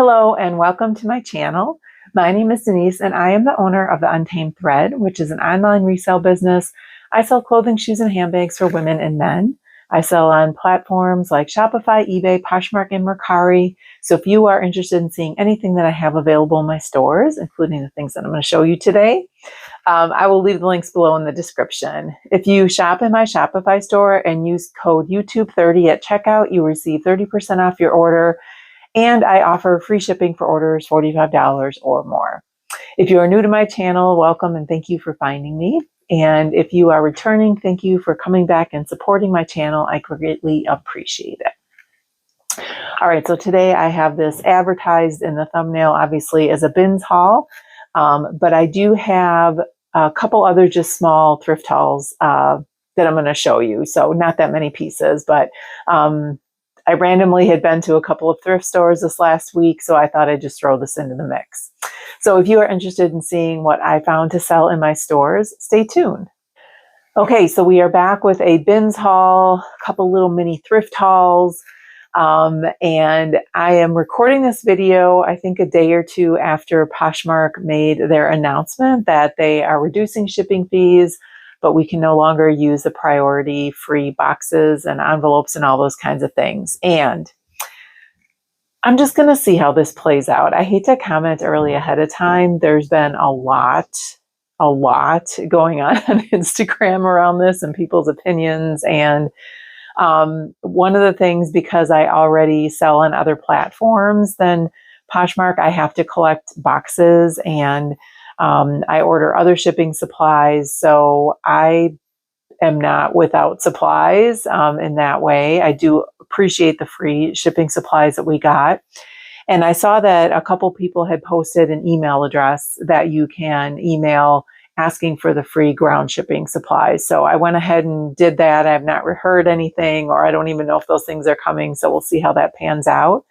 Hello and welcome to my channel. My name is Denise and I am the owner of The Untamed Thread, which is an online resale business. I sell clothing, shoes, and handbags for women and men. I sell on platforms like Shopify, eBay, Poshmark, and Mercari. So if you are interested in seeing anything that I have available in my stores, including the things that I'm going to show you today, I will leave the links below in the description. If you shop in my Shopify store and use code YouTube30 at checkout, you receive 30% off your order. And I offer free shipping for orders $45 or more. If you are new to my channel, welcome and thank you for finding me. And if you are returning, thank you for coming back and supporting my channel. I greatly appreciate it. All right, so today I have this advertised in the thumbnail, obviously, as a bins haul. But I do have a couple other just small thrift hauls that I'm going to show you. So not that many pieces, but I randomly had been to a couple of thrift stores this last week, so I thought I'd just throw this into the mix. So if you are interested in seeing what I found to sell in my stores, stay tuned. Okay, so we are back with a bins haul, a couple little mini thrift hauls, and I am recording this video, I think a day or two after Poshmark made their announcement that they are reducing shipping fees, but we can no longer use the priority free boxes and envelopes and all those kinds of things. And I'm just going to see how this plays out. I hate to comment early ahead of time. There's been a lot going on Instagram around this and people's opinions. And one of the things, because I already sell on other platforms than Poshmark, I have to collect boxes and I order other shipping supplies, so I am not without supplies in that way. I do appreciate the free shipping supplies that we got. And I saw that a couple people had posted an email address that you can email asking for the free ground shipping supplies. So I went ahead and did that. I have not heard anything, or I don't even know if those things are coming. So we'll see how that pans out.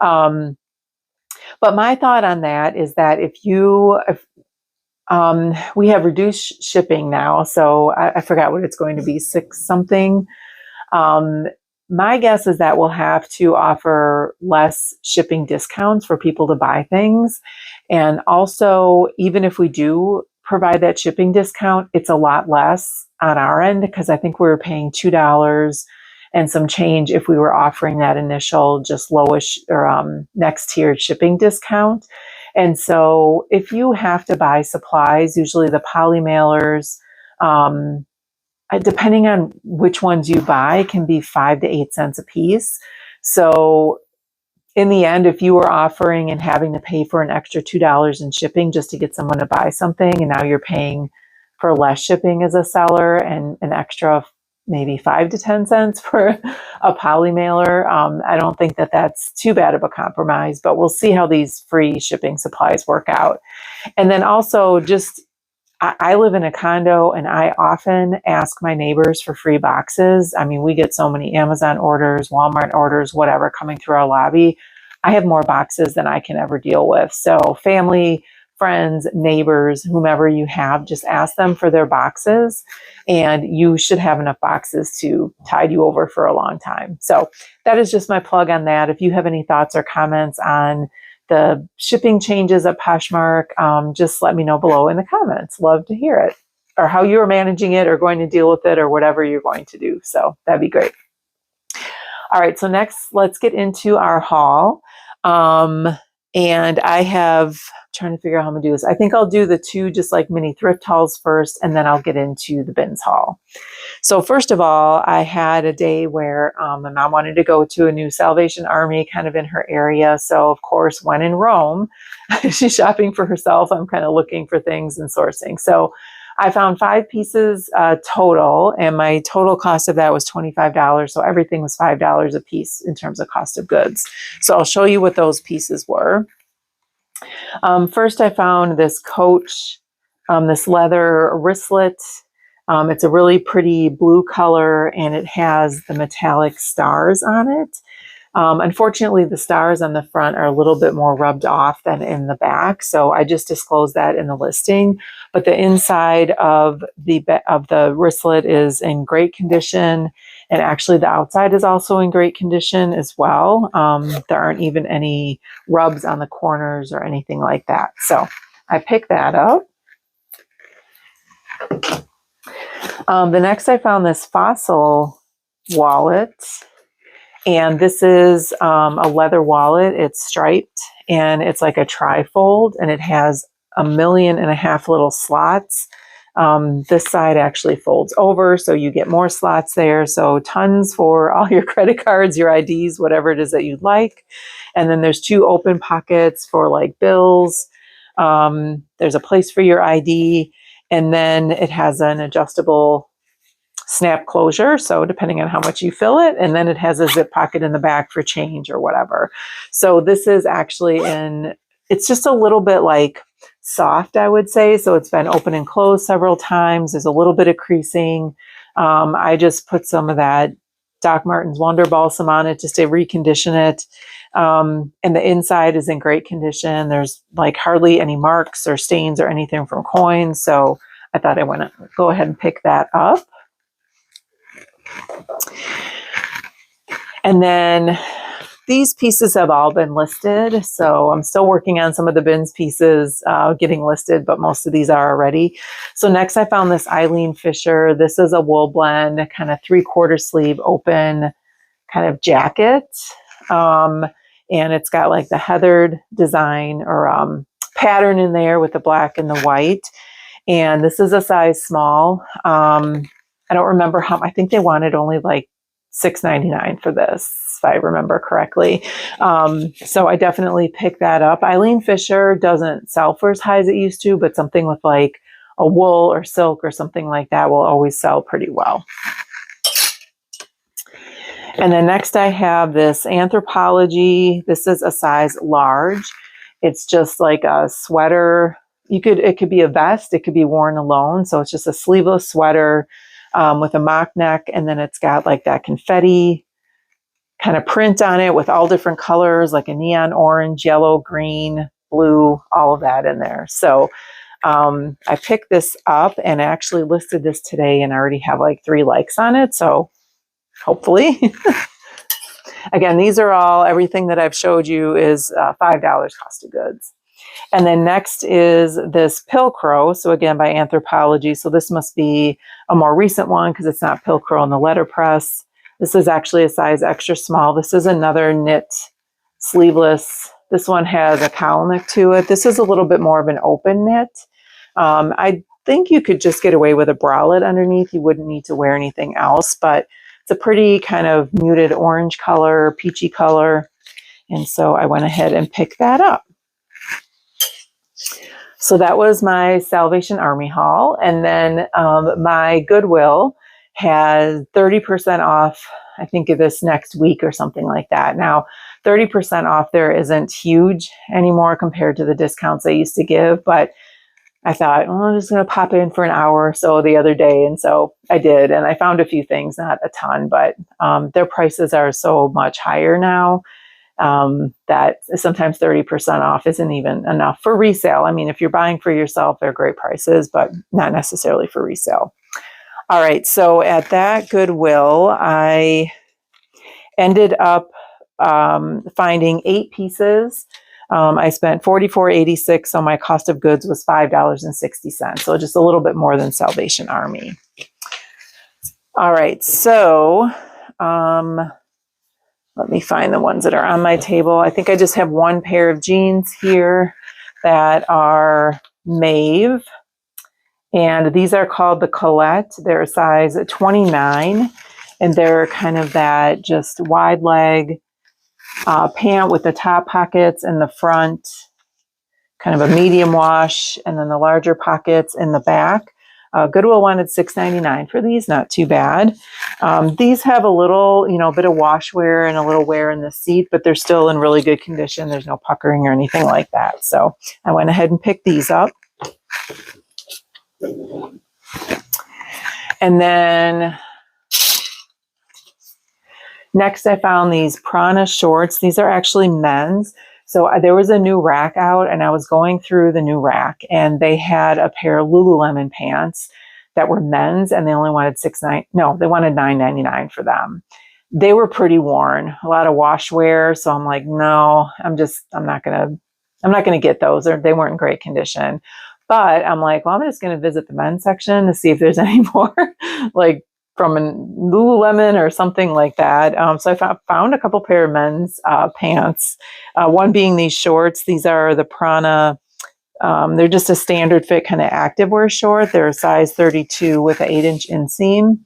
But my thought on that is that if we have reduced shipping now, so I forgot what it's going to be, 6 something. My guess is that we'll have to offer less shipping discounts for people to buy things. And also, even if we do provide that shipping discount, it's a lot less on our end, because I think we were paying $2 and some change if we were offering that initial just lowish or next tiered shipping discount. And so if you have to buy supplies, usually the poly mailers, depending on which ones you buy, can be 5 to 8 cents a piece. So in the end, if you were offering and having to pay for an extra $2 in shipping just to get someone to buy something, and now you're paying for less shipping as a seller and an extra maybe 5 to 10 cents for a poly mailer, I don't think that that's too bad of a compromise, but we'll see how these free shipping supplies work out. And then also, just I live in a condo and I often ask my neighbors for free boxes. I mean, we get so many Amazon orders, Walmart orders, whatever coming through our lobby. I have more boxes than I can ever deal with. So family, friends, neighbors, whomever you have, just ask them for their boxes, and you should have enough boxes to tide you over for a long time. So that is just my plug on that. If you have any thoughts or comments on the shipping changes at Poshmark, just let me know below in the comments. Love to hear it, or how you're managing it or going to deal with it, or whatever you're going to do. So that'd be great. All right, so next, let's get into our haul. And I have, trying to figure out how I'm gonna do this. I think I'll do the 2 just like mini thrift hauls first, and then I'll get into the bins haul. So first of all, I had a day where my mom wanted to go to a new Salvation Army kind of in her area. So of course, when in Rome, she's shopping for herself. I'm kind of looking for things and sourcing. So I found 5 pieces total, and my total cost of that was $25. So everything was $5 a piece in terms of cost of goods. So I'll show you what those pieces were. First, I found this Coach, this leather wristlet. It's a really pretty blue color, and it has the metallic stars on it. Unfortunately, the stars on the front are a little bit more rubbed off than in the back, so I just disclosed that in the listing. But the inside of the wristlet is in great condition, and actually the outside is also in great condition as well. There aren't even any rubs on the corners or anything like that. So I picked that up. The next I found this Fossil wallet. And this is a leather wallet. It's striped and it's like a tri-fold, and it has 1.5 million little slots. This side actually folds over, so you get more slots there. So tons for all your credit cards, your IDs, whatever it is that you'd like. And then there's 2 open pockets for like bills. There's a place for your ID. And then it has an adjustable snap closure, so depending on how much you fill it, and then it has a zip pocket in the back for change or whatever. So this is actually it's just a little bit like soft, I would say. So it's been open and closed several times. There's a little bit of creasing. I just put some of that Doc Martens Wonder Balsam on it just to recondition it. And the inside is in great condition. There's like hardly any marks or stains or anything from coins. So I thought I want to go ahead and pick that up. And then these pieces have all been listed. So I'm still working on some of the bins pieces getting listed, but most of these are already. So next I found this Eileen Fisher. This is a wool blend, kind of 3/4 sleeve open kind of jacket. And it's got like the heathered design or pattern in there with the black and the white. And this is a size small. I don't remember I think they wanted only like $6.99 for this, if I remember correctly. So I definitely picked that up. Eileen Fisher doesn't sell for as high as it used to, but something with like a wool or silk or something like that will always sell pretty well. And then next I have this Anthropologie. This is a size large. It's just like a sweater. It could be a vest. It could be worn alone. So it's just a sleeveless sweater with a mock neck, and then it's got like that confetti kind of print on it with all different colors, like a neon orange, yellow, green, blue, all of that in there. So I picked this up and actually listed this today, and I already have like 3 likes on it. So hopefully, again, these are all, everything that I've showed you is $5 cost of goods. And then next is this Pilcrow. So again, by Anthropologie. So this must be a more recent one because it's not Pilcrow in the letterpress. This is actually a size extra small. This is another knit sleeveless. This one has a cowl neck to it. This is a little bit more of an open knit. I think you could just get away with a bralette underneath. You wouldn't need to wear anything else, but it's a pretty kind of muted orange color, peachy color. And so I went ahead and picked that up. So that was my Salvation Army haul. And then my Goodwill has 30% off, I think, of this next week or something like that. Now, 30% off there isn't huge anymore compared to the discounts I used to give, but I thought, well, I'm just going to pop in for an hour or so the other day. And so I did. And I found a few things, not a ton, but their prices are so much higher now that sometimes 30% off isn't even enough for resale. I mean, if you're buying for yourself, they're great prices, but not necessarily for resale. All right. So at that Goodwill, I ended up finding 8 pieces. I spent $44.86, so my cost of goods was $5.60. So just a little bit more than Salvation Army. All right, so let me find the ones that are on my table. I think I just have one pair of jeans here that are Maeve, and these are called the Colette. They're a size 29, and they're kind of that just wide leg pant with the top pockets in the front, kind of a medium wash, and then the larger pockets in the back. Goodwill wanted $6.99 for these, not too bad. These have a little, bit of wash wear and a little wear in the seat, but they're still in really good condition. There's no puckering or anything like that. So I went ahead and picked these up. And then Next, I found these Prana shorts. These are actually men's. So there was a new rack out, and I was going through the new rack, and they had a pair of Lululemon pants that were men's, and they only wanted they wanted $9.99 for them. They were pretty worn, a lot of wash wear. So I'm like, no, I'm not gonna get those. They weren't in great condition. But I'm like, well, I'm just gonna visit the men's section to see if there's any more like from a Lululemon or something like that. So I found a couple pair of men's pants. One being these shorts. These are the Prana. They're just a standard fit kind of activewear short. They're a size 32 with an 8-inch inseam.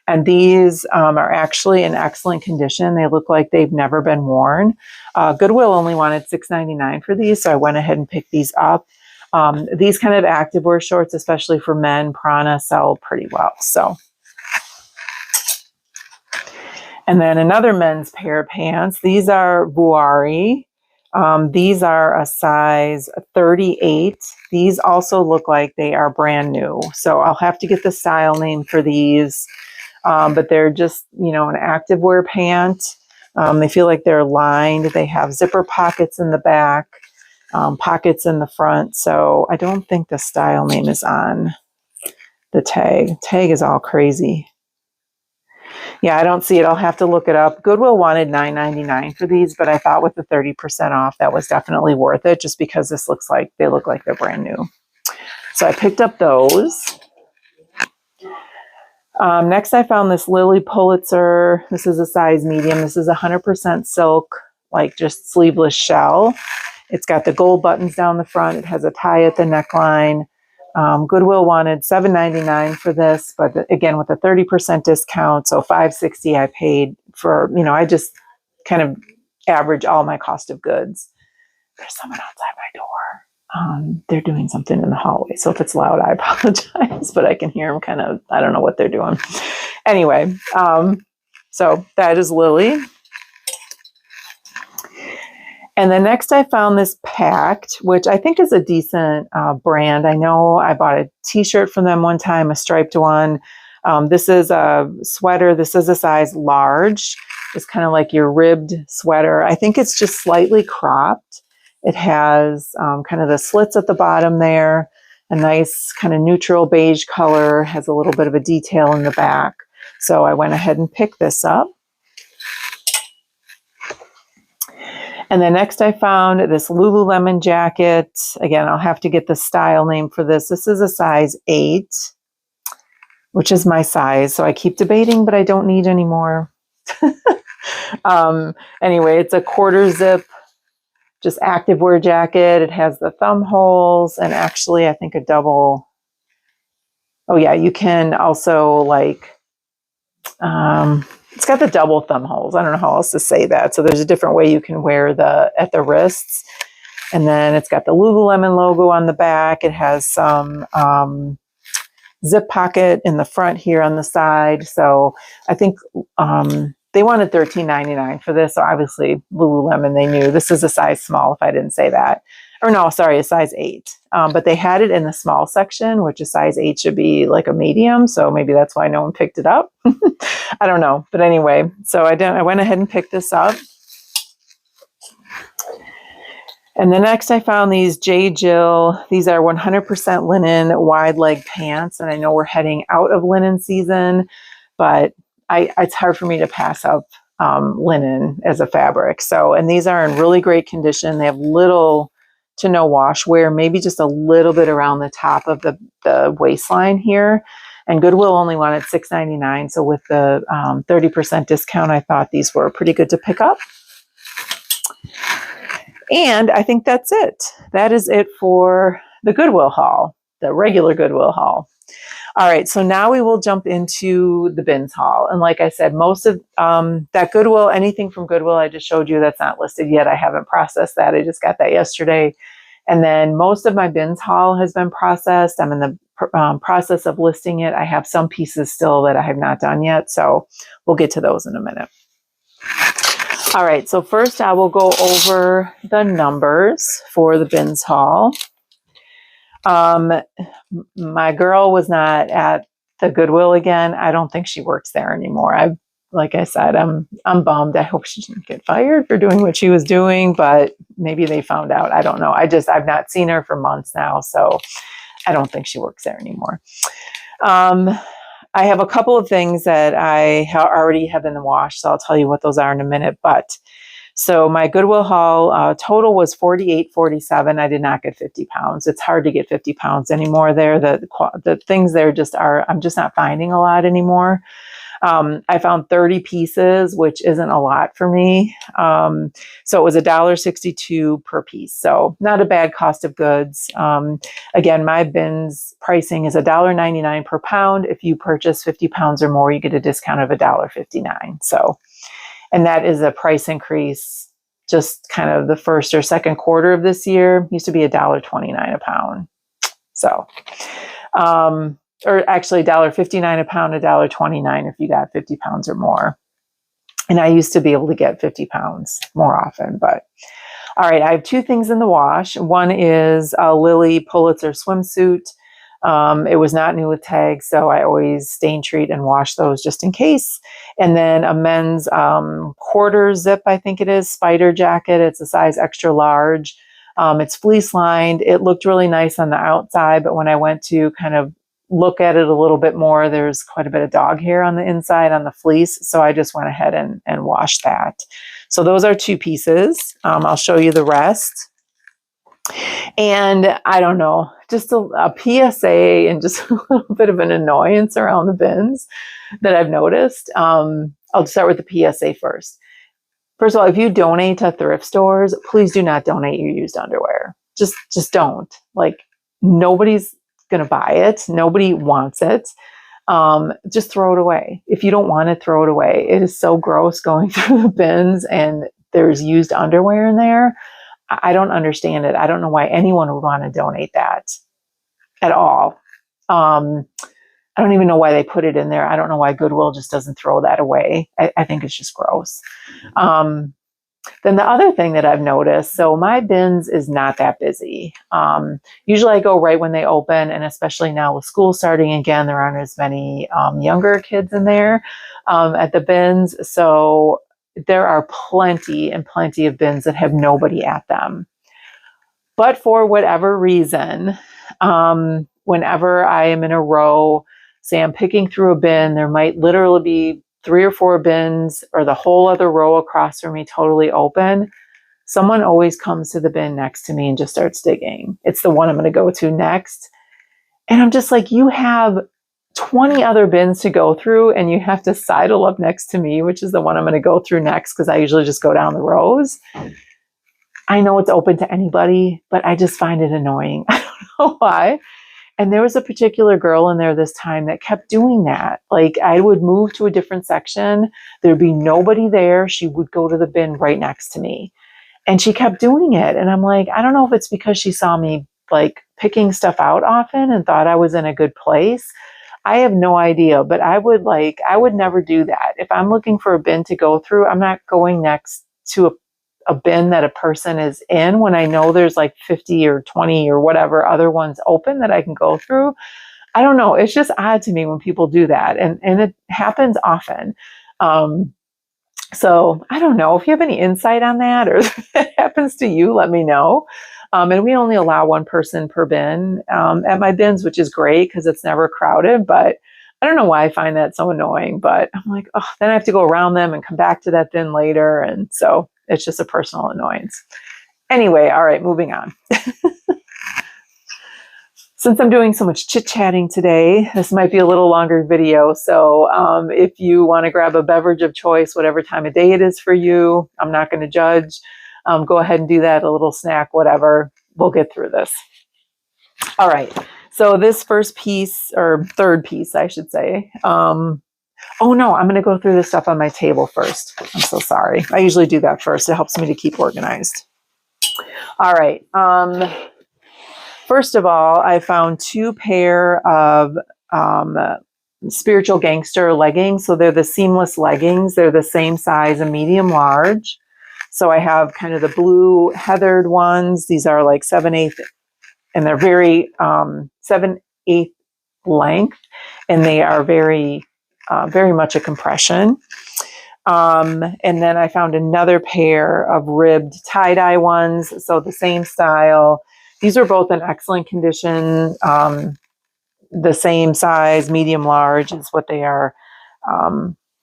And these are actually in excellent condition. They look like they've never been worn. Goodwill only wanted $6.99 for these, so I went ahead and picked these up. These kind of activewear shorts, especially for men, Prana sell pretty well. So. And then another men's pair of pants. These are Vuari. These are a size 38. These also look like they are brand new. So I'll have to get the style name for these. But they're just, an activewear pant. They feel like they're lined. They have zipper pockets in the back, pockets in the front. So I don't think the style name is on the tag. Tag is all crazy. Yeah, I don't see it. I'll have to look it up. Goodwill wanted $9.99 for these, but I thought with the 30% off, that was definitely worth it just because they look like they're brand new. So I picked up those. Next, I found this Lily Pulitzer. This is a size medium. This is 100% silk, like just sleeveless shell. It's got the gold buttons down the front. It has a tie at the neckline. Goodwill wanted $7.99 for this, but again, with a 30% discount, so $5.60 I paid for, I just kind of average all my cost of goods. There's someone outside my door. They're doing something in the hallway, so if it's loud, I apologize, but I can hear them I don't know what they're doing. Anyway, so that is Lily. And then next I found this Pact, which I think is a decent brand. I know I bought a t-shirt from them one time, a striped one. This is a sweater. This is a size large. It's kind of like your ribbed sweater. I think it's just slightly cropped. It has kind of the slits at the bottom there, a nice kind of neutral beige color, has a little bit of a detail in the back. So I went ahead and picked this up. And then next I found this Lululemon jacket. Again, I'll have to get the style name for this. This is a size 8, which is my size. So I keep debating, but I don't need any more. Anyway, it's a quarter zip, just activewear jacket. It has the thumb holes and actually I think a double. Oh yeah, you can also it's got the double thumb holes. I don't know how else to say that. So there's a different way you can wear at the wrists. And then it's got the Lululemon logo on the back. It has some zip pocket in the front here on the side. So I think they wanted $13.99 for this. So obviously Lululemon, they knew this is a size small if I didn't say that. Or no, sorry, a size 8. But they had it in the small section, which a size 8 should be like a medium. So maybe that's why no one picked it up. I don't know. But anyway, so I went ahead and picked this up. And then next I found these J. Jill. These are 100% linen wide leg pants. And I know we're heading out of linen season, but it's hard for me to pass up linen as a fabric. So, and these are in really great condition. They have little to no wash wear, maybe just a little bit around the top of the waistline here. And Goodwill only wanted $6.99. So with the 30% discount, I thought these were pretty good to pick up. And I think that's it. That is it for the Goodwill haul, the regular Goodwill haul. All right, so now we will jump into the bins haul. And like I said, most of that Goodwill, anything from Goodwill I just showed you, that's not listed yet. I haven't processed that. I just got that yesterday. And then most of my bins haul has been processed. I'm in the process of listing it. I have some pieces still that I have not done yet. So we'll get to those in a minute. All right, so first I will go over the numbers for the bins haul. My girl was not at the Goodwill again. I don't think she works there anymore. like I said, I'm bummed. I hope she didn't get fired for doing what she was doing, but maybe they found out. I don't know. I've not seen her for months now, so I don't think she works there anymore. I have a couple of things that I already have in the wash, so I'll tell you what those are in a minute. But so my Goodwill haul total was $48.47. I did not get 50 pounds. It's hard to get 50 pounds anymore there. The things there just are, I'm just not finding a lot anymore. I found 30 pieces, which isn't a lot for me. So it was $1.62 per piece. So not a bad cost of goods. Again, my bins pricing is $1.99 per pound. If you purchase 50 pounds or more, you get a discount of $1.59. So, and that is a price increase just kind of the first or second quarter of this year. Used to be $1.29 a pound. So, or actually $1.59 a pound, $1.29 if you got 50 pounds or more. And I used to be able to get 50 pounds more often, but all right, I have two things in the wash. One is a Lily Pulitzer swimsuit. It was not new with tags, so I always stain treat and wash those just in case. And then a men's quarter zip, I think it is, spider jacket. It's a size extra large. It's fleece lined. It looked really nice on the outside, but when I went to kind of look at it a little bit more, there's quite a bit of dog hair on the inside on the fleece. So I just went ahead and washed that. So those are two pieces. I'll show you the rest. And I don't know, just a PSA and just a little bit of an annoyance around the bins that I've noticed. I'll start with the PSA first. First of all, if you donate to thrift stores, please do not donate your used underwear. Just don't. Like, nobody's going to buy it. Nobody wants it. Just throw it away. If you don't want it, throw it away. It is so gross going through the bins and there's used underwear in there. I don't understand it. I don't know why anyone would want to donate that at all. I don't even know why they put it in there. I don't know why Goodwill just doesn't throw that away. I think it's just gross. Then the other thing that I've noticed, so my bins is not that busy. Usually I go right when they open, and especially now with school starting again, there aren't as many younger kids in there at the bins. So there are plenty and plenty of bins that have nobody at them. But for whatever reason, whenever I am in a row, say I'm picking through a bin, there might literally be 3 or 4 bins or the whole other row across from me totally open. Someone always comes to the bin next to me and just starts digging. It's the one I'm going to go to next. And I'm just like, you have 20 other bins to go through and you have to sidle up next to me, which is the one I'm going to go through next because I usually just go down the rows. I know it's open to anybody, but I just find it annoying. I don't know why. And there was a particular girl in there this time that kept doing that. Like, I would move to a different section. There'd be nobody there. She would go to the bin right next to me. And she kept doing it. And I'm like, I don't know if it's because she saw me like picking stuff out often and thought I was in a good place. I have no idea, but I would never do that. If I'm looking for a bin to go through, I'm not going next to a bin that a person is in when I know there's like 50 or 20 or whatever other ones open that I can go through. I don't know. It's just odd to me when people do that. And it happens often. So I don't know if you have any insight on that or if it happens to you, let me know. And we only allow one person per bin at my bins, which is great because it's never crowded, but I don't know why I find that so annoying, but I'm like, oh, then I have to go around them and come back to that bin later. And so it's just a personal annoyance. Anyway, all right, moving on. Since I'm doing so much chit-chatting today, this might be a little longer video. So if you want to grab a beverage of choice, whatever time of day it is for you, I'm not going to judge. Go ahead and do that, a little snack, whatever. We'll get through this. All right. So this first piece, or third piece, I should say. Oh no, I'm going to go through this stuff on my table first. I'm so sorry. I usually do that first. It helps me to keep organized. All right. First of all, I found 2 pair of Spiritual Gangster leggings. So they're the seamless leggings. They're the same size, a medium large. So I have kind of the blue heathered ones. These are like 7/8, and they're very 7/8 length, and they are very very much a compression. And then I found another pair of ribbed tie-dye ones. So the same style. These are both in excellent condition. The same size, medium large is what they are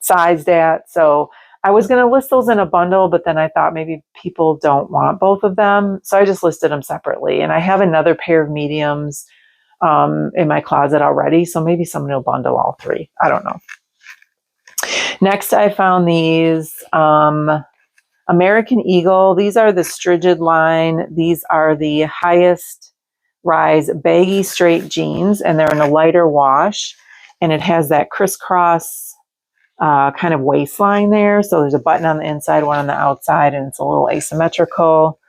sized at. So I was going to list those in a bundle, but then I thought maybe people don't want both of them. So I just listed them separately. And I have another pair of mediums in my closet already. So maybe someone will bundle all three. I don't know. Next, I found these American Eagle. These are the Strigid line. These are the highest rise baggy straight jeans, and they're in a lighter wash. And it has that crisscross kind of waistline there. So there's a button on the inside, one on the outside, and it's a little asymmetrical.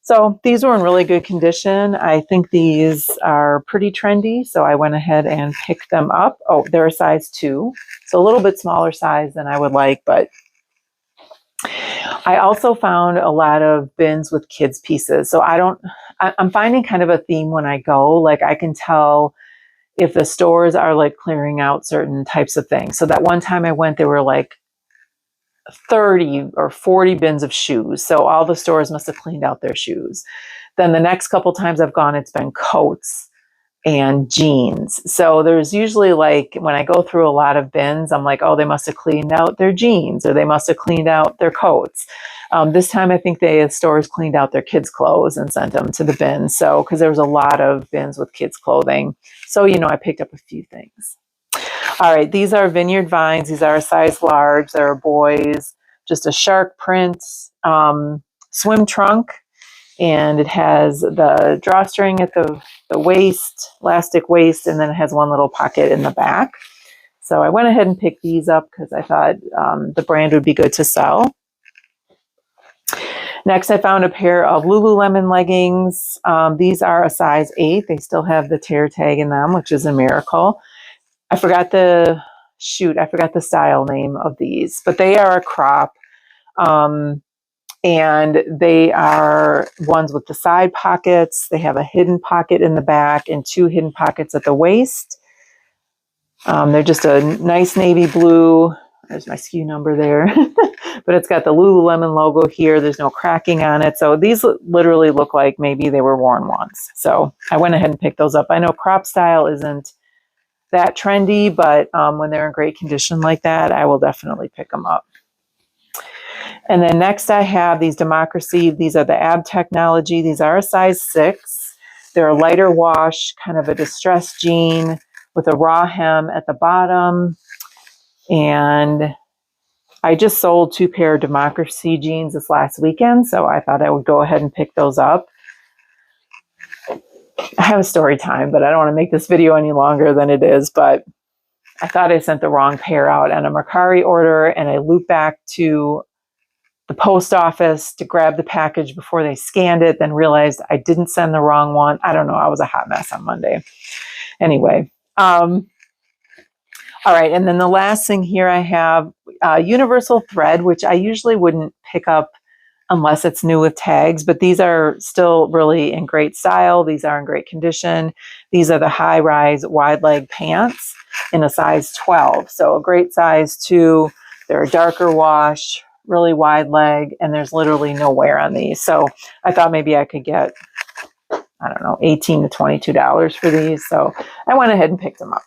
So these were in really good condition. I think these are pretty trendy, so I went ahead and picked them up. Oh, they're a size 2, so a little bit smaller size than I would like, but I also found a lot of bins with kids pieces. So I'm finding kind of a theme when I go, like I can tell if the stores are like clearing out certain types of things. So that one time I went, there were like 30 or 40 bins of shoes. So all the stores must have cleaned out their shoes. Then the next couple times I've gone, it's been coats and jeans. So there's usually like, when I go through a lot of bins, I'm like, oh, they must have cleaned out their jeans or they must have cleaned out their coats. This time I think the stores cleaned out their kids' clothes and sent them to the bin. So, because there was a lot of bins with kids' clothing. So, I picked up a few things. All right, these are Vineyard Vines. These are a size large. They're boys. Just a shark print swim trunk. And it has the drawstring at the waist, elastic waist, and then it has one little pocket in the back. So I went ahead and picked these up because I thought the brand would be good to sell. Next, I found a pair of Lululemon leggings. These are a size 8. They still have the tear tag in them, which is a miracle. I forgot the style name of these, but they are a crop. And they are ones with the side pockets. They have a hidden pocket in the back and 2 hidden pockets at the waist. They're just a nice navy blue. There's my SKU number there. But it's got the Lululemon logo here. There's no cracking on it. So these literally look like maybe they were worn once. So I went ahead and picked those up. I know crop style isn't that trendy, but when they're in great condition like that, I will definitely pick them up. And then next I have these Democracy. These are the Ab Technology. These are a size 6. They're a lighter wash, kind of a distressed jean with a raw hem at the bottom. And I just sold 2 pair of Democracy jeans this last weekend, so I thought I would go ahead and pick those up. I have a story time, but I don't want to make this video any longer than it is, but I thought I sent the wrong pair out on a Mercari order, and I looped back to the post office to grab the package before they scanned it, then realized I didn't send the wrong one. I don't know. I was a hot mess on Monday. Anyway. All right. And then the last thing here I have universal thread, which I usually wouldn't pick up unless it's new with tags, but these are still really in great style. These are in great condition. These are the high rise wide leg pants in a size 12. So a great size too. They're a darker wash, really wide leg, and there's literally no wear on these. So I thought maybe I could get, I don't know, $18 to $22 for these. So I went ahead and picked them up.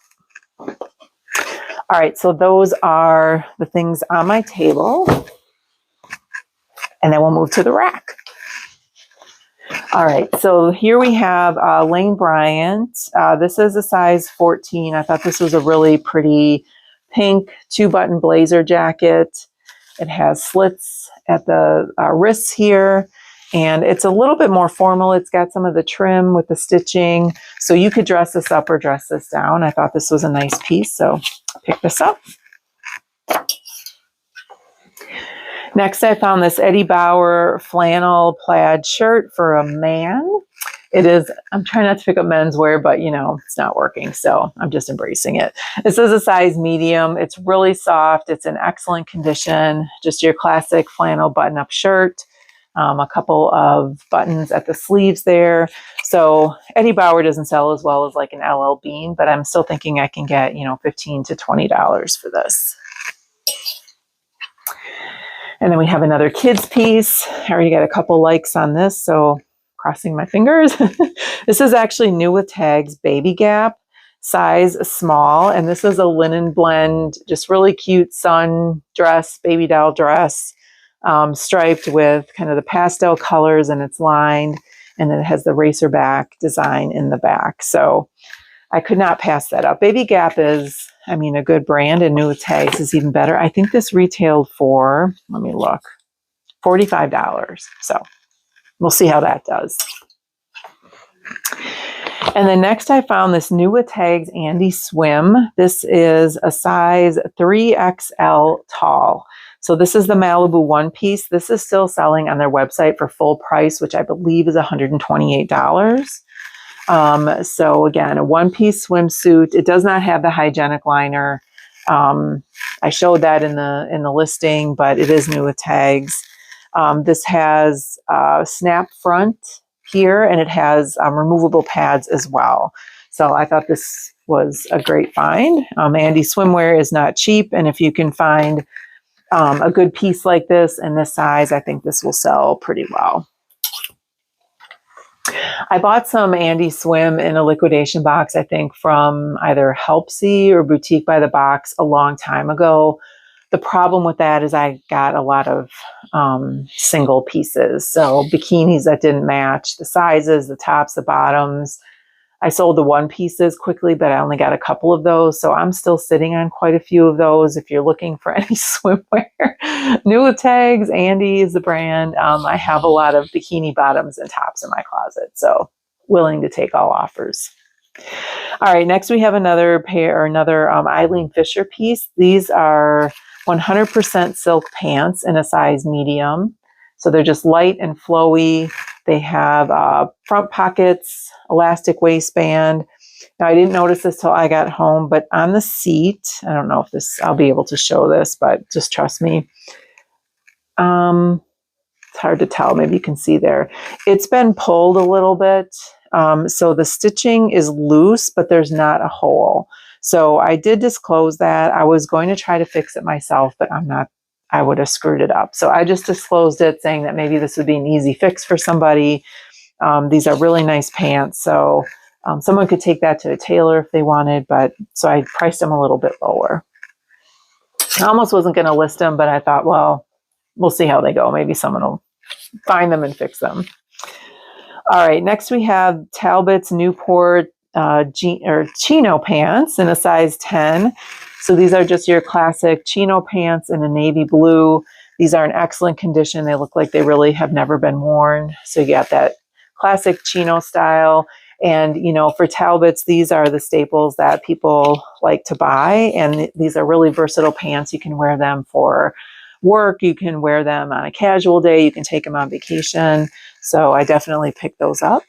All right, so those are the things on my table. And then we'll move to the rack. All right, so here we have Lane Bryant. This is a size 14. I thought this was a really pretty pink 2-button blazer jacket. It has slits at the wrists here, and it's a little bit more formal. It's got some of the trim with the stitching, so you could dress this up or dress this down. I thought this was a nice piece, so pick this up. Next, I found this Eddie Bauer flannel plaid shirt for a man. It is, I'm trying not to pick up menswear, but it's not working. So I'm just embracing it. This is a size medium. It's really soft. It's in excellent condition. Just your classic flannel button-up shirt. a couple of buttons at the sleeves there. So Eddie Bauer doesn't sell as well as like an LL Bean, but I'm still thinking I can get, $15 to $20 for this. And then we have another kids piece. I already got a couple likes on this, so crossing my fingers. This is actually new with tags, Baby Gap, size small. And this is a linen blend, just really cute sun dress, baby doll dress, striped with kind of the pastel colors, and it's lined, and then it has the racer back design in the back. So I could not pass that up. Baby Gap is, a good brand, and new with tags is even better. I think this retailed for, let me look, $45. So we'll see how that does. And then next I found this new with tags Andy Swim. This is a size 3XL tall. So this is the Malibu one piece. This is still selling on their website for full price, which I believe is $128. So again, a one-piece swimsuit. It does not have the hygienic liner. I showed that in the listing, but it is new with tags. This has a snap front here, and it has removable pads as well. So I thought this was a great find. Andy swimwear is not cheap, and if you can find a good piece like this in this size, I think this will sell pretty well. I bought some Andy Swim in a liquidation box, I think from either Helpsy or Boutique by the Box a long time ago. The problem with that is I got a lot of single pieces. So bikinis that didn't match the sizes, the tops, the bottoms. I sold the one pieces quickly, but I only got a couple of those. So I'm still sitting on quite a few of those. If you're looking for any swimwear, new with tags, Andy is the brand. I have a lot of bikini bottoms and tops in my closet. So willing to take all offers. All right, next we have another Eileen Fisher piece. These are 100% silk pants in a size medium. So they're just light and flowy. They have front pockets, elastic waistband. Now I didn't notice this till I got home, but on the seat, I don't know if I'll be able to show this, but just trust me. It's hard to tell. Maybe you can see there. It's been pulled a little bit. So the stitching is loose, but there's not a hole. So I did disclose that. I was going to try to fix it myself, but I would have screwed it up. So I just disclosed it, saying that maybe this would be an easy fix for somebody. These are really nice pants. So someone could take that to a tailor if they wanted, so I priced them a little bit lower. I almost wasn't going to list them, but I thought, well, we'll see how they go. Maybe someone will find them and fix them. All right, next we have Talbot's Newport chino pants in a size 10. So these are just your classic chino pants in a navy blue. These are in excellent condition. They look like they really have never been worn. So you got that classic chino style. And, for Talbots, these are the staples that people like to buy. And these are really versatile pants. You can wear them for work. You can wear them on a casual day. You can take them on vacation. So I definitely picked those up.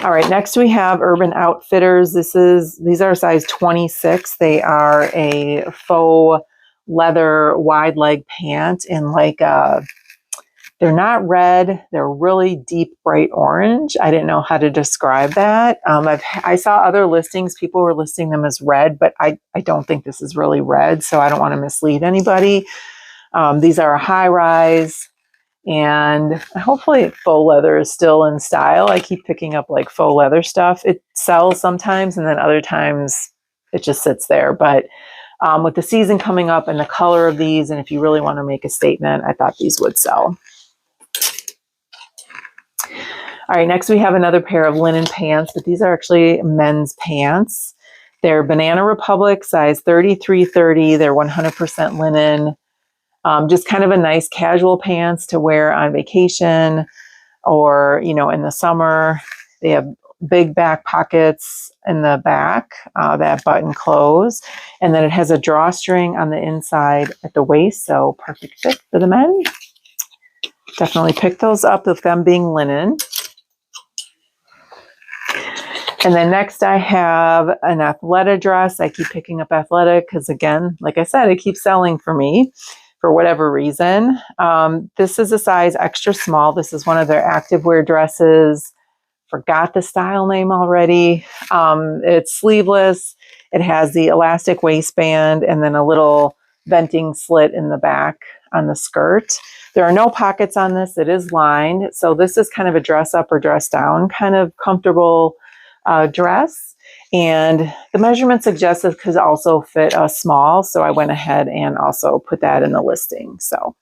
All right, next we have Urban Outfitters. These are size 26. They are a faux leather wide leg pant in they're not red. They're really deep, bright orange. I didn't know how to describe that. I saw other listings. People were listing them as red, but I don't think this is really red, so I don't want to mislead anybody. These are a high rise. And hopefully faux leather is still in style. I keep picking up faux leather stuff. It sells sometimes, and then other times it just sits there. But with the season coming up and the color of these, and if you really want to make a statement, I thought these would sell. All right, next we have another pair of linen pants, but these are actually men's pants. They're Banana Republic, size 33-30. They're 100% linen. Just kind of a nice casual pants to wear on vacation or, in the summer. They have big back pockets in the back that button close. And then it has a drawstring on the inside at the waist. So perfect fit for the men. Definitely pick those up with them being linen. And then next I have an Athleta dress. I keep picking up Athleta because, again, like I said, it keeps selling for me. for whatever reason. This is a size extra small. This is one of their activewear dresses. Forgot the style name already. It's sleeveless. It has the elastic waistband and then a little venting slit in the back on the skirt. There are no pockets on this. It is lined. So this is kind of a dress up or dress down kind of comfortable dress. And the measurement suggests it could also fit a small. So I went ahead and also put that in the listing. So.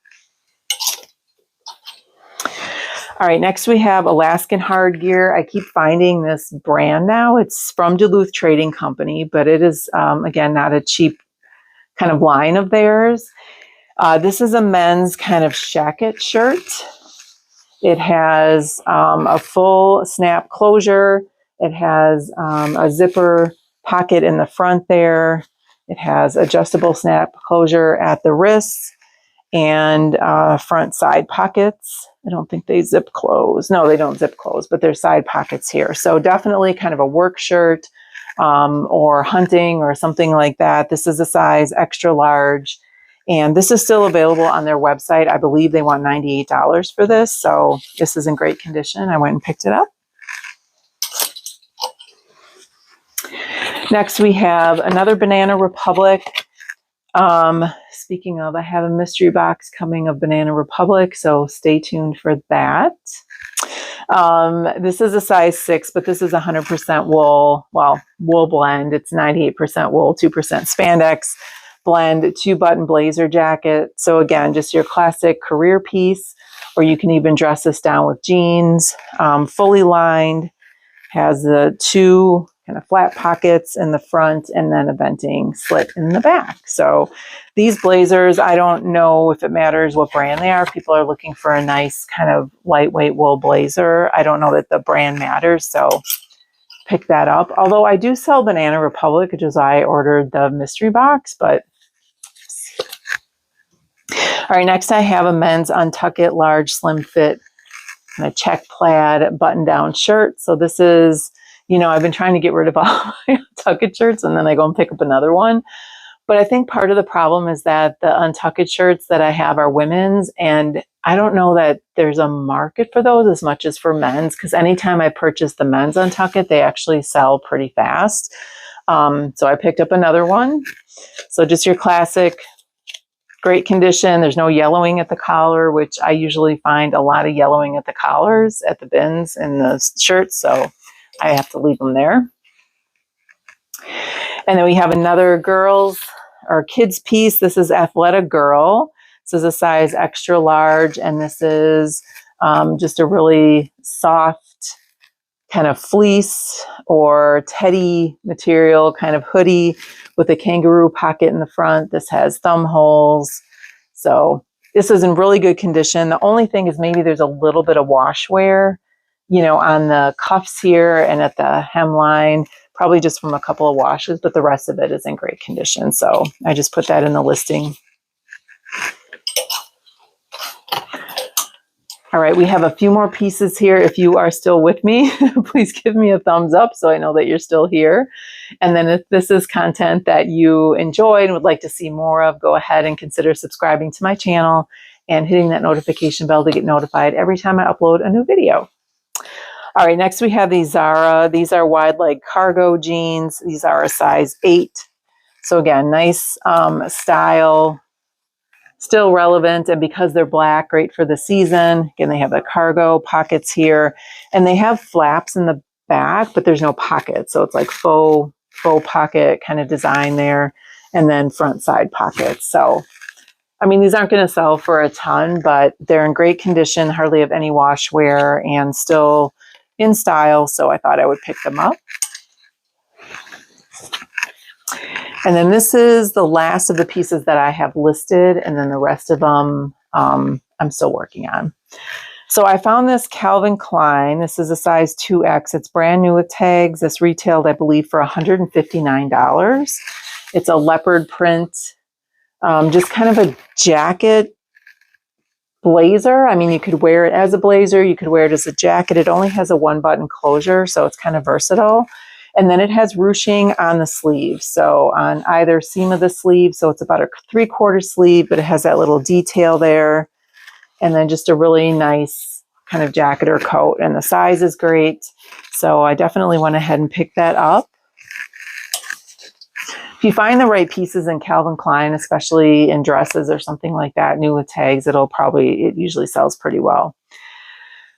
All right, next we have Alaskan Hard Gear. I keep finding this brand now. It's from Duluth Trading Company, but it is, again, not a cheap kind of line of theirs. This is a men's kind of shacket shirt. It has a full snap closure. It has a zipper pocket in the front there. It has adjustable snap closure at the wrists and front side pockets. I don't think they zip close. No, they don't zip close, but there's side pockets here. So definitely kind of a work shirt or hunting or something like that. This is a size extra large. And this is still available on their website. I believe they want $98 for this. So this is in great condition. I went and picked it up. Next, we have another Banana Republic. Speaking of, I have a mystery box coming of Banana Republic, so stay tuned for that. This is a size 6, but this is 100% wool, well, wool blend. It's 98% wool, 2% spandex blend, 2-button blazer jacket. So again, just your classic career piece, or you can even dress this down with jeans, fully lined, has the 2 kind of flat pockets in the front and then a venting slit in the back. So these blazers, I don't know if it matters what brand they are. People are looking for a nice kind of lightweight wool blazer. I don't know that the brand matters, so pick that up. Although I do sell Banana Republic, which is why I ordered the mystery box, but all right, next I have a men's Untuck It large slim fit and a check plaid button down shirt. So this is, you know, I've been trying to get rid of all my Untuck It shirts and then I go and pick up another one. But I think part of the problem is that the Untuck It shirts that I have are women's, and I don't know that there's a market for those as much as for men's, because anytime I purchase the men's Untuck It, they actually sell pretty fast. So I picked up another one. So just your classic, great condition. There's no yellowing at the collar, which I usually find a lot of yellowing at the collars at the bins and the shirts. So I have to leave them there. And then we have another girls or kids piece. This is Athleta Girl. This is a size extra large, and this is just a really soft kind of fleece or teddy material kind of hoodie with a kangaroo pocket in the front. This has thumb holes. So this is in really good condition. The only thing is maybe there's a little bit of wash wear, you know, on the cuffs here and at the hemline, probably just from a couple of washes, but the rest of it is in great condition. So I just put that in the listing. All right, we have a few more pieces here. If you are still with me, please give me a thumbs up so I know that you're still here. And then if this is content that you enjoyed and would like to see more of, go ahead and consider subscribing to my channel and hitting that notification bell to get notified every time I upload a new video. All right, next we have these Zara. These are wide leg cargo jeans. These are a size 8. So again, nice style. Still relevant, and because they're black, great for the season. Again, they have the cargo pockets here, and they have flaps in the back, but there's no pockets. So it's like faux pocket kind of design there, and then front side pockets. So, I mean, these aren't going to sell for a ton, but they're in great condition, hardly have any wash wear, and still in style. So I thought I would pick them up. And then this is the last of the pieces that I have listed, and then the rest of them I'm still working on. So I found this Calvin Klein. This is a size 2X. It's brand new with tags. This retailed, I believe, for $159. It's a leopard print, just kind of a jacket blazer. I mean, you could wear it as a blazer. You could wear it as a jacket. It only has a 1-button closure, so it's kind of versatile. And then it has ruching on the sleeve. So on either seam of the sleeve. So it's about a 3/4 sleeve, but it has that little detail there. And then just a really nice kind of jacket or coat. And the size is great. So I definitely went ahead and picked that up. If you find the right pieces in Calvin Klein, especially in dresses or something like that, new with tags, it usually sells pretty well.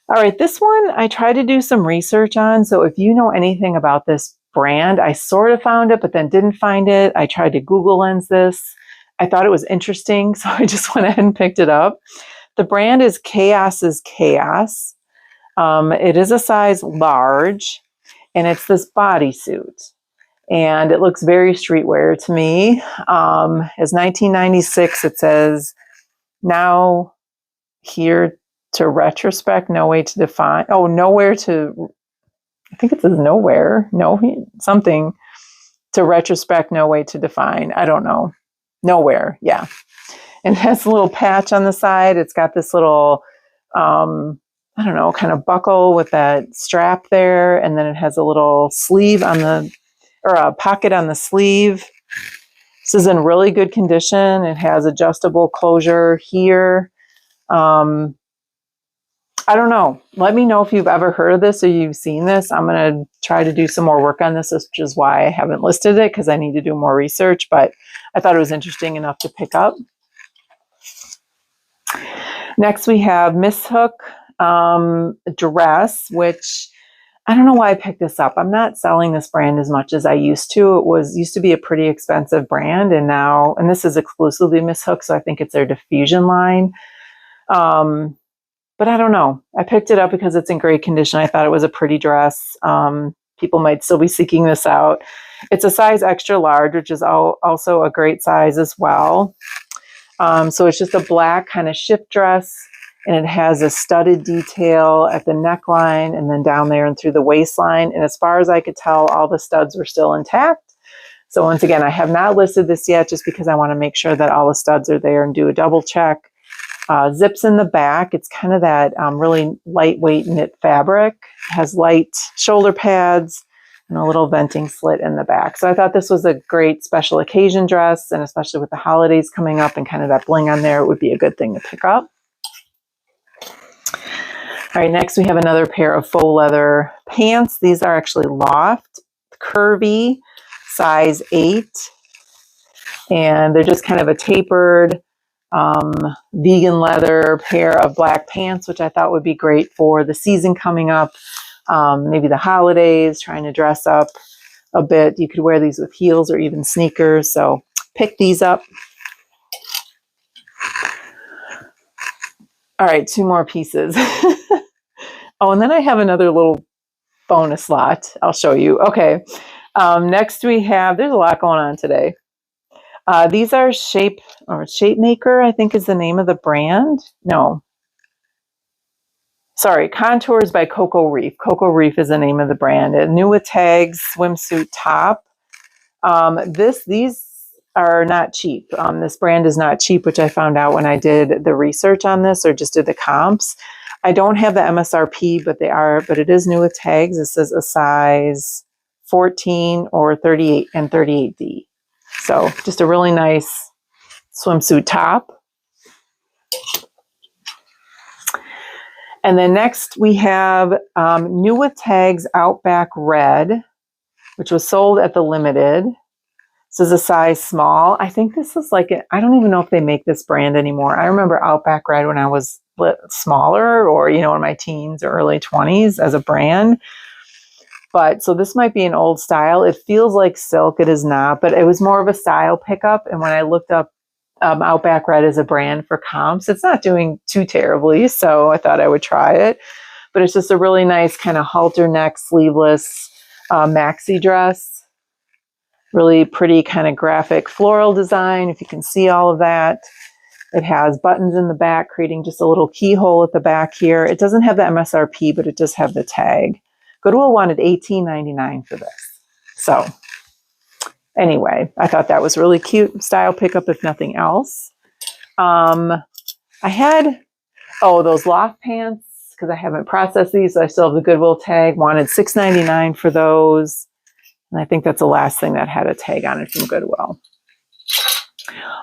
All right, this one I tried to do some research on. So if you know anything about this brand, I sort of found it, but then didn't find it. I tried to Google Lens this. I thought it was interesting, so I just went ahead and picked it up. The brand is Chaos is Chaos. It is a size large, and it's this bodysuit. And it looks very streetwear to me. It's 1996. It says, now here to retrospect, no way to define. Oh, nowhere to, I think it says nowhere. No, something to retrospect, no way to define. I don't know. Nowhere. Yeah. And it has a little patch on the side. It's got this little, I don't know, kind of buckle with that strap there. And then it has a little sleeve on the, or a pocket on the sleeve. This is in really good condition. It has adjustable closure here. I don't know. Let me know if you've ever heard of this or you've seen this. I'm going to try to do some more work on this, which is why I haven't listed it, because I need to do more research, but I thought it was interesting enough to pick up. Next, we have Miss Hook dress, which I don't know why I picked this up. I'm not selling this brand as much as I used to. It used to be a pretty expensive brand, and now, and this is exclusively Miss Hook, so I think it's their diffusion line. But I don't know. I picked it up because it's in great condition. I thought it was a pretty dress. People might still be seeking this out. It's a size extra large, which is also a great size as well. So it's just a black kind of shift dress, and it has a studded detail at the neckline and then down there and through the waistline. And as far as I could tell, all the studs were still intact. So once again, I have not listed this yet just because I want to make sure that all the studs are there and do a double check. Zips in the back. It's kind of that really lightweight knit fabric. It has light shoulder pads and a little venting slit in the back. So I thought this was a great special occasion dress, and especially with the holidays coming up and kind of that bling on there, it would be a good thing to pick up. All right, next we have another pair of faux leather pants. These are actually loft, curvy, size 8. And they're just kind of a tapered vegan leather pair of black pants, which I thought would be great for the season coming up. Maybe the holidays, trying to dress up a bit. You could wear these with heels or even sneakers. So pick these up. All right, 2 more pieces. Oh, and then I have another little bonus lot. I'll show you. Okay. Next we have, there's a lot going on today. These are Shape Maker, I think is the name of the brand. No. Sorry, Contours by Coco Reef. Coco Reef is the name of the brand. A new with tags swimsuit top. These are not cheap. This brand is not cheap, which I found out when I did the research on this or just did the comps. I don't have the MSRP, but it is new with tags. This is a size 14 or 38 and 38D. So just a really nice swimsuit top. And then next we have new with tags Outback Red, which was sold at the Limited. This is a size small. I think this is like, I don't even know if they make this brand anymore. I remember Outback Red when I was smaller, or, in my teens or early 20s as a brand. But so this might be an old style. It feels like silk. It is not, but it was more of a style pickup. And when I looked up Outback Red as a brand for comps, it's not doing too terribly. So I thought I would try it. But it's just a really nice kind of halter neck, sleeveless maxi dress. Really pretty kind of graphic floral design, if you can see all of that. It has buttons in the back, creating just a little keyhole at the back here. It doesn't have the MSRP, but it does have the tag. Goodwill wanted $18.99 for this. So anyway, I thought that was really cute style pickup, if nothing else. I had, those loft pants, because I haven't processed these. So I still have the Goodwill tag. Wanted $6.99 for those. And I think that's the last thing that had a tag on it from Goodwill.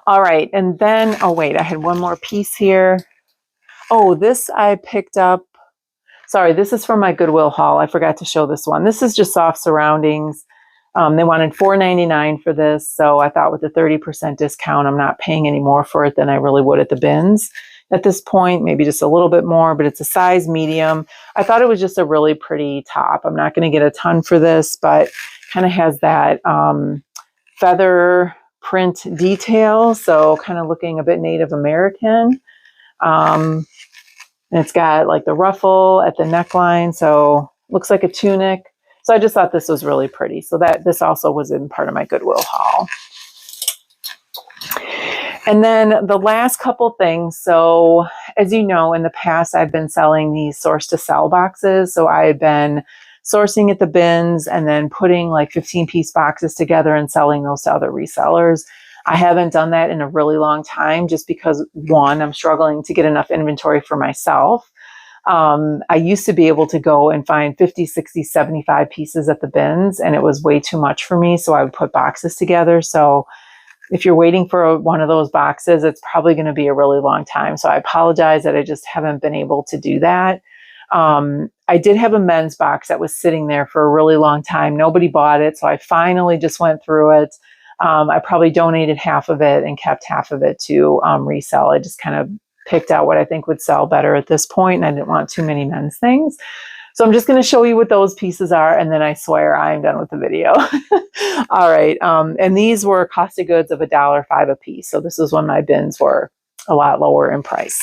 All right. And then, oh wait, I had one more piece here. Oh, this I picked up. Sorry, this is from my Goodwill haul. I forgot to show this one. This is just soft surroundings. They wanted $4.99 for this. So I thought with the 30% discount, I'm not paying any more for it than I really would at the bins at this point, maybe just a little bit more, but it's a size medium. I thought it was just a really pretty top. I'm not going to get a ton for this, but kind of has that feather print detail. So kind of looking a bit Native American. And it's got like the ruffle at the neckline. So looks like a tunic. So I just thought this was really pretty. So that this also was in part of my Goodwill haul. And then the last couple things. So as you know, in the past, I've been selling these source to sell boxes. So I had been sourcing at the bins and then putting like 15-piece boxes together and selling those to other resellers. I haven't done that in a really long time just because, one, I'm struggling to get enough inventory for myself. I used to be able to go and find 50, 60, 75 pieces at the bins, and it was way too much for me. So I would put boxes together. So if you're waiting for one of those boxes, it's probably going to be a really long time. So I apologize that I just haven't been able to do that. I did have a men's box that was sitting there for a really long time. Nobody bought it. So I finally just went through it. I probably donated half of it and kept half of it to resell. I just kind of picked out what I think would sell better at this point, and I didn't want too many men's things. So I'm just going to show you what those pieces are, and then I swear I'm done with the video. All right. And these were cost of goods of $1.05 a piece. So this is when my bins were a lot lower in price.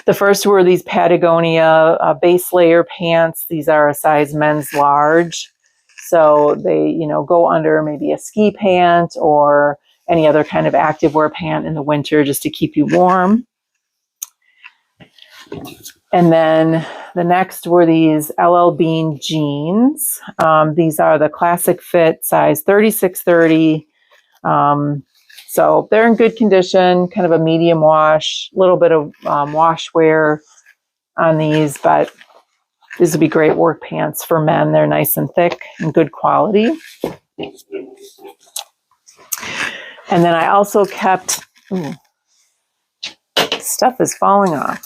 The first were these Patagonia base layer pants. These are a size men's large. So they, go under maybe a ski pant or any other kind of activewear pant in the winter just to keep you warm. And then the next were these LL Bean jeans. These are the classic fit size 36-30. So they're in good condition, kind of a medium wash, a little bit of wash wear on these, but these would be great work pants for men. They're nice and thick and good quality. And then I also kept, stuff is falling off.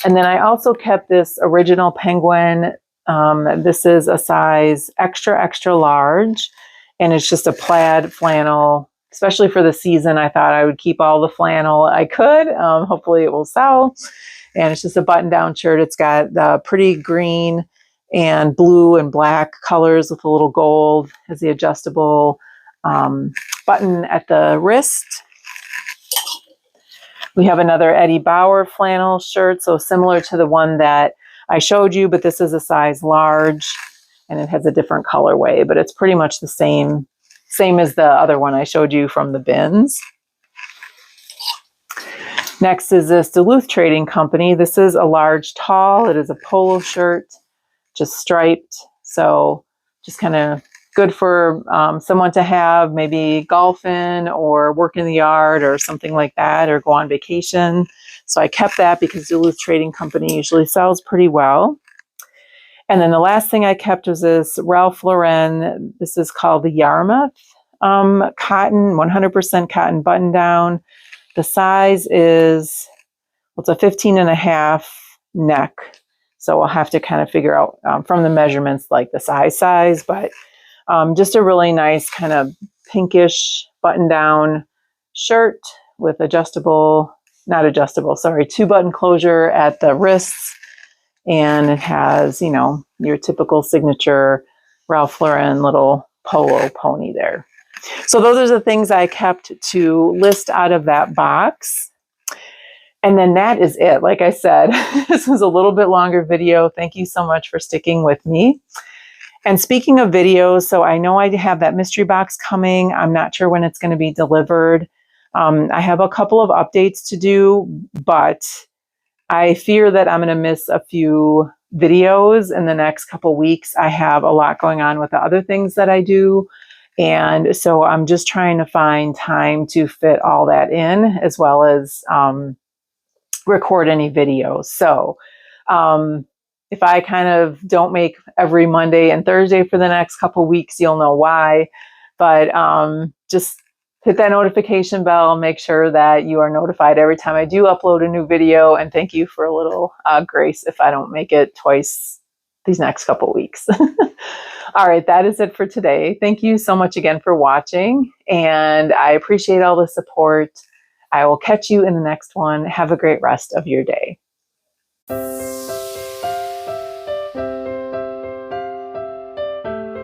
And then I also kept this original penguin. This is a size extra, extra large. And it's just a plaid flannel, especially for the season. I thought I would keep all the flannel I could. Hopefully it will sell. And it's just a button-down shirt. It's got the pretty green and blue and black colors with a little gold. Has the adjustable button at the wrist. We have another Eddie Bauer flannel shirt, so similar to the one that I showed you, but this is a size large, and it has a different colorway, but it's pretty much the same as the other one I showed you from the bins. Next is this Duluth Trading Company. This is a large tall. It is a polo shirt, just striped, so just kind of good for someone to have, maybe golfing or work in the yard or something like that, or go on vacation. So I kept that because Duluth Trading Company usually sells pretty well. And then the last thing I kept was this Ralph Lauren. This is called the Yarmouth cotton, 100% cotton button down. The size is, it's a 15.5 neck. So I'll have to kind of figure out from the measurements, like the size, but just a really nice kind of pinkish button-down shirt with two-button closure at the wrists. And it has, your typical signature Ralph Lauren little polo pony there. So those are the things I kept to list out of that box. And then that is it. Like I said, this was a little bit longer video. Thank you so much for sticking with me. And speaking of videos, so I know I have that mystery box coming. I'm not sure when it's going to be delivered. I have a couple of updates to do, but I fear that I'm going to miss a few videos in the next couple weeks. I have a lot going on with the other things that I do. And so I'm just trying to find time to fit all that in, as well as record any videos. So If I kind of don't make every Monday and Thursday for the next couple weeks, you'll know why. But just hit that notification bell, make sure that you are notified every time I do upload a new video, and thank you for a little grace if I don't make it twice these next couple weeks. All right, that is it for today. Thank you so much again for watching, and I appreciate all the support. I will catch you in the next one. Have a great rest of your day.